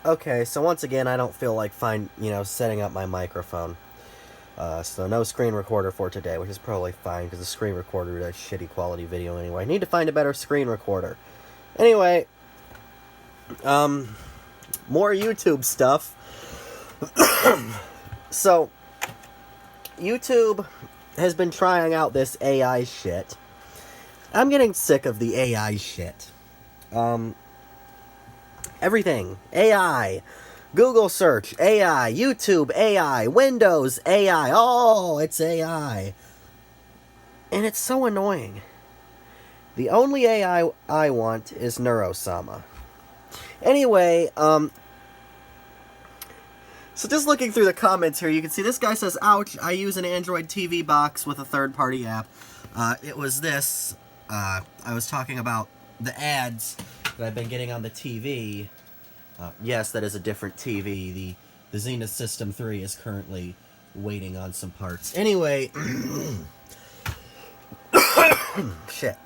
Okay, so once again, I don't feel like setting up my microphone. So no screen recorder for today, which is probably fine, because the screen recorder does shitty quality video anyway. I need to find a better screen recorder. Anyway, more YouTube stuff. So, YouTube has been trying out this AI shit. I'm getting sick of the AI shit. Everything. AI. Google search. AI. YouTube. AI. Windows. AI. Oh, it's AI. And it's so annoying. The only AI I want is Neurosama. Anyway, so just looking through the comments here, you can see this guy says, ouch, I use an Android TV box with a third-party app. It was this. I was talking about the ads that I've been getting on the TV. Yes, that is a different TV. The Zenith System 3 is currently waiting on some parts. Anyway, shit.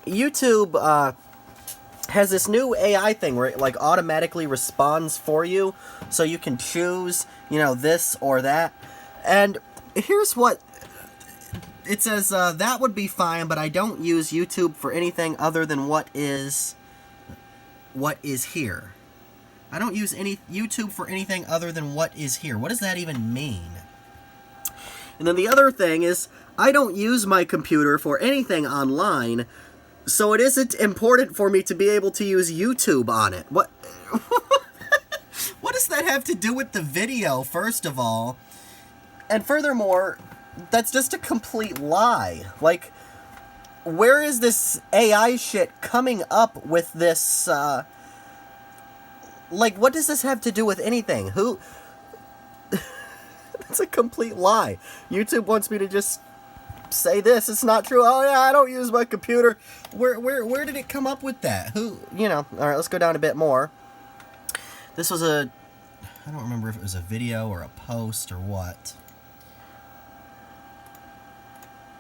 YouTube has this new AI thing where it like automatically responds for you, so you can choose, this or that. And here's what it says: that would be fine, but I don't use YouTube for anything other than what is here. I don't use any YouTube for anything other than what is here. What does that even mean? And then the other thing is, I don't use my computer for anything online, so it isn't important for me to be able to use YouTube on it. What? What does that have to do with the video, first of all? And furthermore, that's just a complete lie. Like, where is this AI shit coming up with this, like, what does this have to do with anything? Who? That's a complete lie. YouTube wants me to just say this. It's not true. Oh, yeah, I don't use my computer. Where did it come up with that? Who, all right, let's go down a bit more. This was I don't remember if it was a video or a post or what.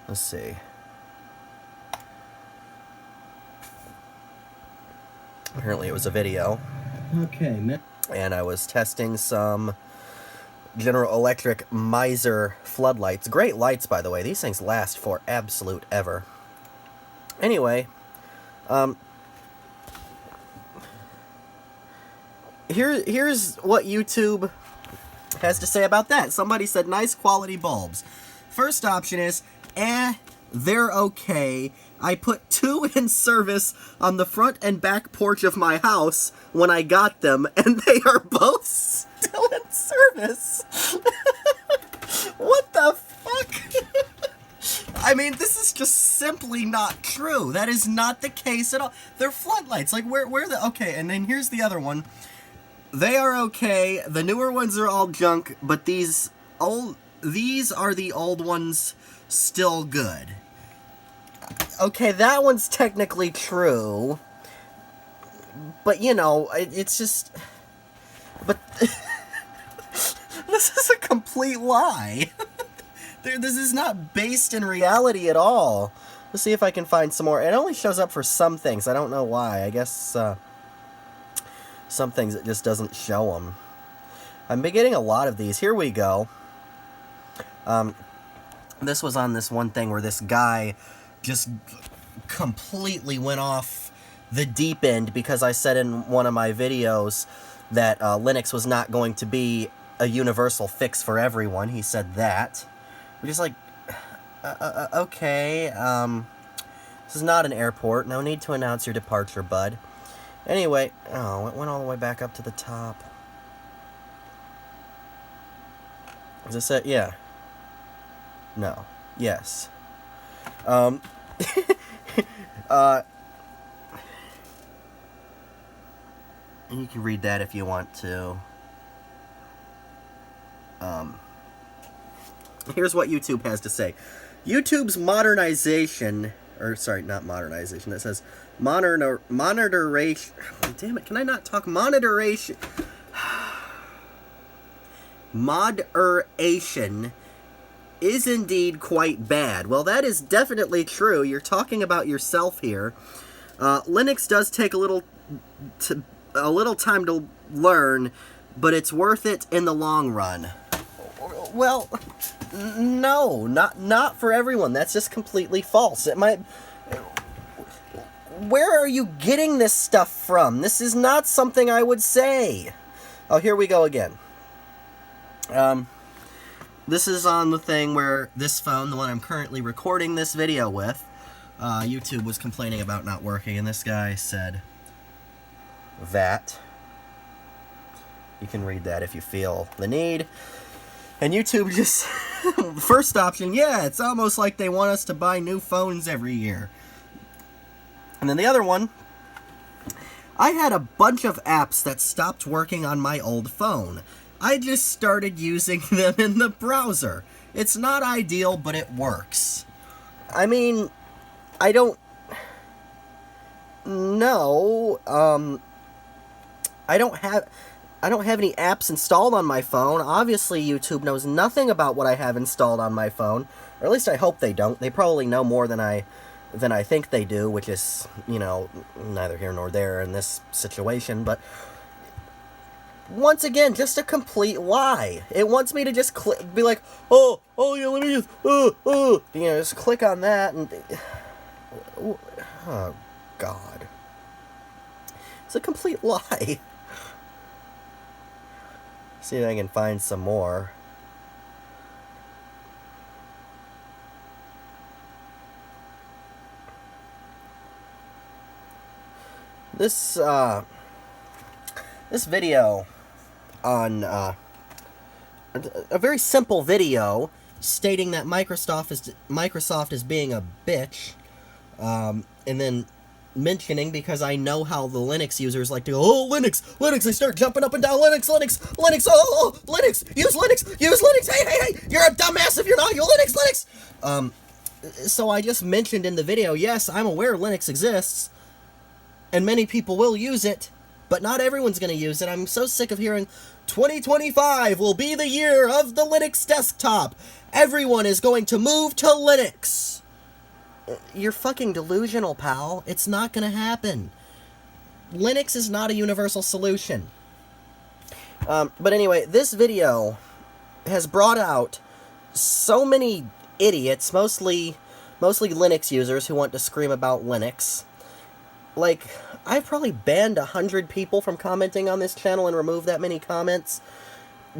Let's see. Apparently it was a video. Okay, and I was testing some General Electric Miser floodlights. Great lights, by the way. These things last for absolute ever. Anyway, here's what YouTube has to say about that. Somebody said, nice quality bulbs. First option is, they're okay. I put 2 in service on the front and back porch of my house when I got them, and they are both still in service. What the fuck? I mean, this is just simply not true. That is not the case at all. They're floodlights. Like, where the... Okay, and then here's the other one. They are okay. The newer ones are all junk, but these are the old ones still good. Okay, that one's technically true. But, it's just... But... This is a complete lie. This is not based in reality at all. Let's see if I can find some more. It only shows up for some things. I don't know why. I guess, some things it just doesn't show them. I've been getting a lot of these. Here we go. This was on this one thing where this guy just completely went off the deep end because I said in one of my videos that Linux was not going to be a universal fix for everyone. He said that. Which is like, okay, this is not an airport. No need to announce your departure, bud. Anyway, oh, it went all the way back up to the top. Is this it? Yeah. No. Yes. And you can read that if you want to. Here's what YouTube has to say. YouTube's modernization, or sorry, not modernization, it says moderation. Damn it, can I not talk? Moderation is indeed quite bad. Well, that is definitely true. You're talking about yourself here. Linux does take a little a little time to learn, but it's worth it in the long run. Well, no, not for everyone. That's just completely false. It might... Where are you getting this stuff from? This is not something I would say. Oh, here we go again. This is on the thing where this phone, the one I'm currently recording this video with, YouTube was complaining about not working, and this guy said that. You can read that if you feel the need. And YouTube just, first option, yeah, it's almost like they want us to buy new phones every year. And then the other one, I had a bunch of apps that stopped working on my old phone. I just started using them in the browser. It's not ideal, but it works. I mean, I don't know. I don't have any apps installed on my phone. Obviously, YouTube knows nothing about what I have installed on my phone. Or at least I hope they don't. They probably know more than I think they do, which is, you know, neither here nor there in this situation. But once again, just a complete lie. It wants me to just be like, oh yeah, let me just, you know, just click on that and, oh God, it's a complete lie. See if I can find some more. This video on a very simple video stating that Microsoft is being a bitch, and then mentioning, because I know how the Linux users like to go, oh, Linux, they start jumping up and down, Linux, oh, Linux, use Linux, hey, you're a dumbass if you're not, you Linux. So I just mentioned in the video, yes, I'm aware Linux exists, and many people will use it, but not everyone's going to use it. I'm so sick of hearing 2025 will be the year of the Linux desktop. Everyone is going to move to Linux. You're fucking delusional, pal. It's not going to happen. Linux is not a universal solution. But anyway, this video has brought out so many idiots, mostly Linux users who want to scream about Linux. Like, I've probably banned 100 people from commenting on this channel and removed that many comments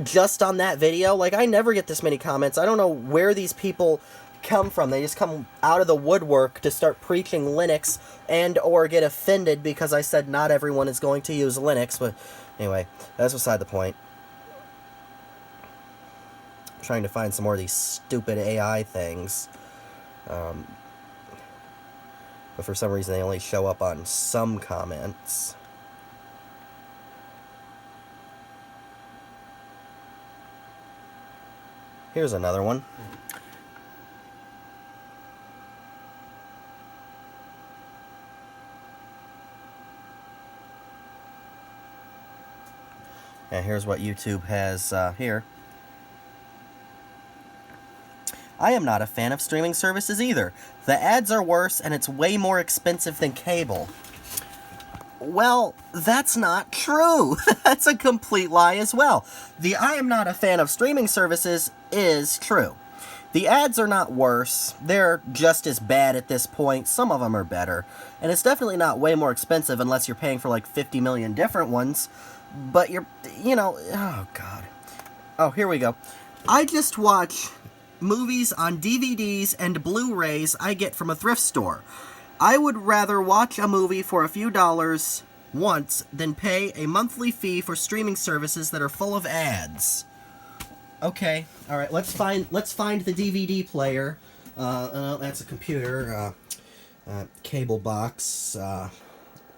just on that video. Like, I never get this many comments. I don't know where these people come from. They just come out of the woodwork to start preaching Linux and or get offended because I said not everyone is going to use Linux. But anyway, that's beside the point. I'm trying to find some more of these stupid AI things. But for some reason they only show up on some comments. Here's another one. And here's what YouTube has here. I am not a fan of streaming services either. The ads are worse, and it's way more expensive than cable. Well, that's not true. That's a complete lie as well. The I am not a fan of streaming services is true. The ads are not worse. They're just as bad at this point. Some of them are better. And it's definitely not way more expensive unless you're paying for like 50 million different ones. But you're, you know, oh God. Oh, here we go. I just watch movies on DVDs and Blu-rays I get from a thrift store. I would rather watch a movie for a few dollars once than pay a monthly fee for streaming services that are full of ads. Okay, all right. Let's find the DVD player. That's a computer. Cable box.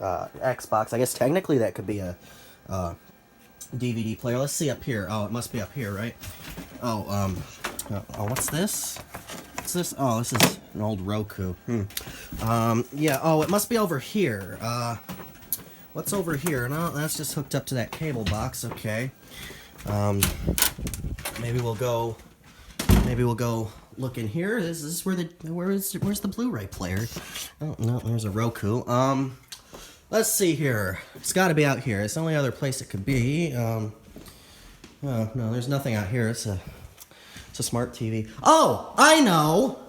Xbox. I guess technically that could be a DVD player. Let's see up here. Oh, it must be up here, right? Oh, what's this? What's this? Oh, this is an old Roku. Yeah, oh, it must be over here. What's over here? No, that's just hooked up to that cable box, okay. Maybe we'll go look in here. This is where's the Blu-ray player? Oh, no, there's a Roku. Let's see here. It's got to be out here. It's the only other place it could be. Oh, no, there's nothing out here. It's a smart TV. Oh, I know!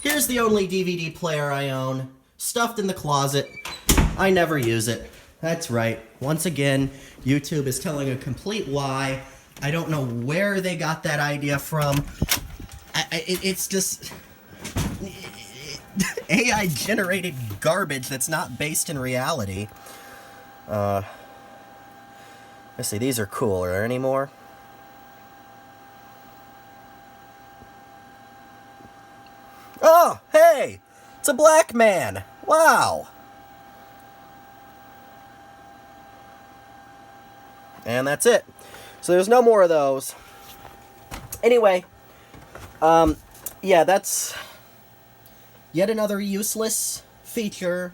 Here's the only DVD player I own. Stuffed in the closet. I never use it. That's right. Once again, YouTube is telling a complete lie. I don't know where they got that idea from. It's just AI-generated garbage that's not based in reality. Let's see, these are cool. Are there any more? Oh, hey! It's a black man! Wow! And that's it. So there's no more of those. Anyway, yeah, that's yet another useless feature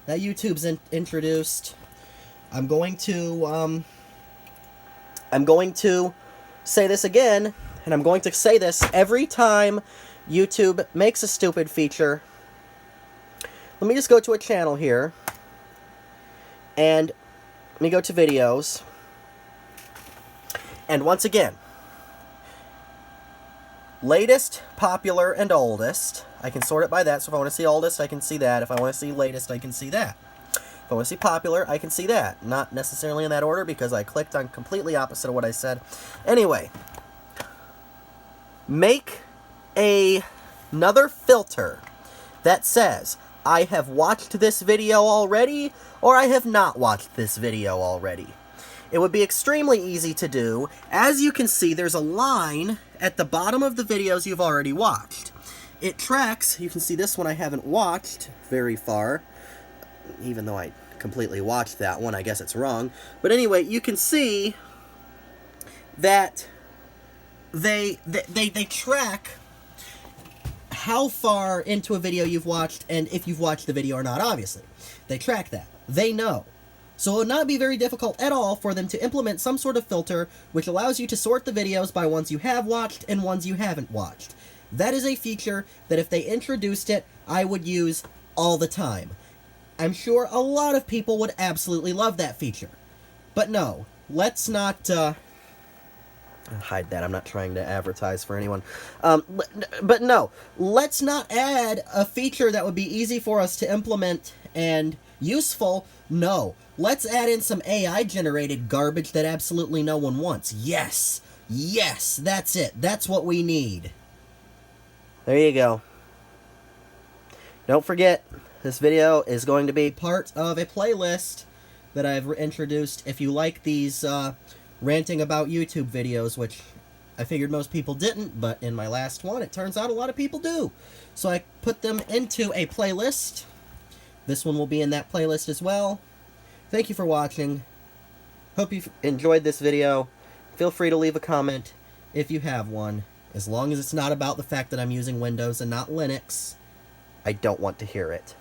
that YouTube's introduced. I'm going to say this again, and I'm going to say this every time YouTube makes a stupid feature. Let me just go to a channel here, and let me go to videos. And once again, latest, popular, and oldest. I can sort it by that, so if I want to see oldest, I can see that. If I want to see latest, I can see that. If I want to see popular, I can see that. Not necessarily in that order, because I clicked on completely opposite of what I said. Anyway, make another filter that says, I have watched this video already, or I have not watched this video already. It would be extremely easy to do. As you can see, there's a line at the bottom of the videos you've already watched. It tracks, you can see this one I haven't watched very far, even though I completely watched that one, I guess it's wrong. But anyway, you can see that they track how far into a video you've watched and if you've watched the video or not, obviously. They track that. They know. So it would not be very difficult at all for them to implement some sort of filter which allows you to sort the videos by ones you have watched and ones you haven't watched. That is a feature that if they introduced it, I would use all the time. I'm sure a lot of people would absolutely love that feature. But no, let's not, hide that, I'm not trying to advertise for anyone. But no, let's not add a feature that would be easy for us to implement and useful. No, let's add in some AI-generated garbage that absolutely no one wants. Yes, yes, that's it. That's what we need. There you go. Don't forget, this video is going to be part of a playlist that I've introduced. If you like these ranting about YouTube videos, which I figured most people didn't, but in my last one, it turns out a lot of people do. So I put them into a playlist. This one will be in that playlist as well. Thank you for watching. Hope you enjoyed this video. Feel free to leave a comment if you have one. As long as it's not about the fact that I'm using Windows and not Linux, I don't want to hear it.